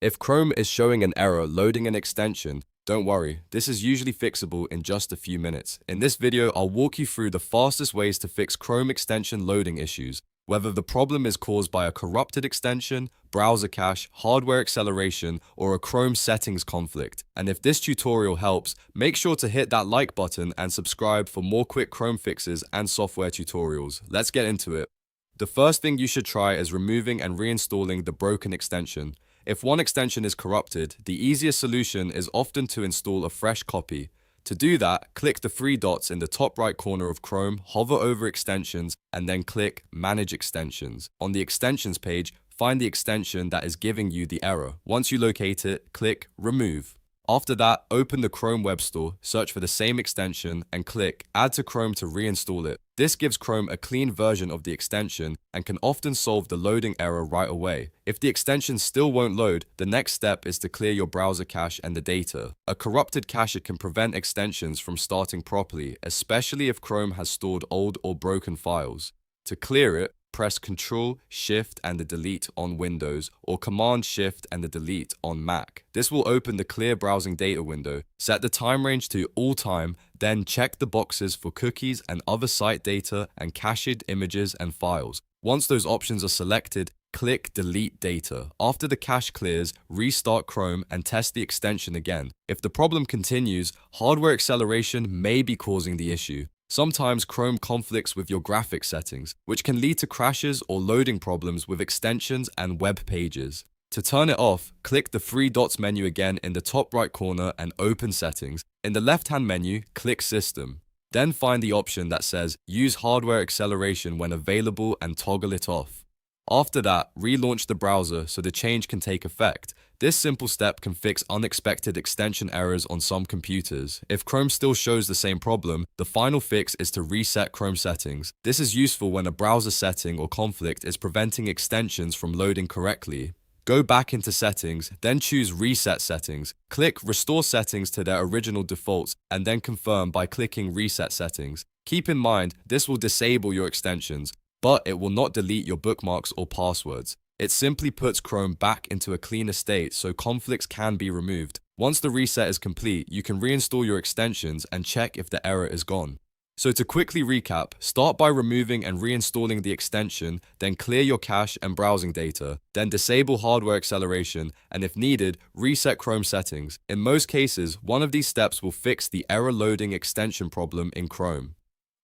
If Chrome is showing an error loading an extension, don't worry, this is usually fixable in just a few minutes. In this video, I'll walk you through the fastest ways to fix Chrome extension loading issues, whether the problem is caused by a corrupted extension, browser cache, hardware acceleration, or a Chrome settings conflict. And if this tutorial helps, make sure to hit that like button and subscribe for more quick Chrome fixes and software tutorials. Let's get into it. The first thing you should try is removing and reinstalling the broken extension. If one extension is corrupted, the easiest solution is often to install a fresh copy. To do that, click the three dots in the top right corner of Chrome, hover over Extensions, and then click Manage Extensions. On the Extensions page, find the extension that is giving you the error. Once you locate it, click Remove. After that, open the Chrome Web Store, search for the same extension, and click Add to Chrome to reinstall it. This gives Chrome a clean version of the extension and can often solve the loading error right away. If the extension still won't load, the next step is to clear your browser cache and the data. A corrupted cache can prevent extensions from starting properly, especially if Chrome has stored old or broken files. To clear it, press Ctrl, Shift, and the Delete on Windows or Command, Shift, and the Delete on Mac. This will open the Clear Browsing Data window. Set the time range to All Time, then check the boxes for cookies and other site data and cached images and files. Once those options are selected, click Delete Data. After the cache clears, restart Chrome and test the extension again. If the problem continues, hardware acceleration may be causing the issue. Sometimes Chrome conflicts with your graphics settings, which can lead to crashes or loading problems with extensions and web pages. To turn it off, click the three dots menu again in the top right corner and open Settings. In the left-hand menu, click System. Then find the option that says Use Hardware Acceleration when available and toggle it off. After that, relaunch the browser so the change can take effect. This simple step can fix unexpected extension errors on some computers. If Chrome still shows the same problem, the final fix is to reset Chrome settings. This is useful when a browser setting or conflict is preventing extensions from loading correctly. Go back into Settings, then choose Reset Settings. Click Restore Settings to their original defaults and then confirm by clicking Reset Settings. Keep in mind, this will disable your extensions, but it will not delete your bookmarks or passwords. It simply puts Chrome back into a cleaner state so conflicts can be removed. Once the reset is complete, you can reinstall your extensions and check if the error is gone. So to quickly recap, start by removing and reinstalling the extension, then clear your cache and browsing data, then disable hardware acceleration, and if needed, reset Chrome settings. In most cases, one of these steps will fix the error loading extension problem in Chrome.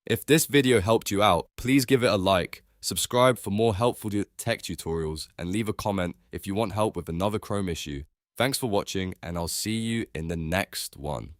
If this video helped you out, please give it a like. Subscribe for more helpful tech tutorials and leave a comment if you want help with another Chrome issue. Thanks for watching and I'll see you in the next one.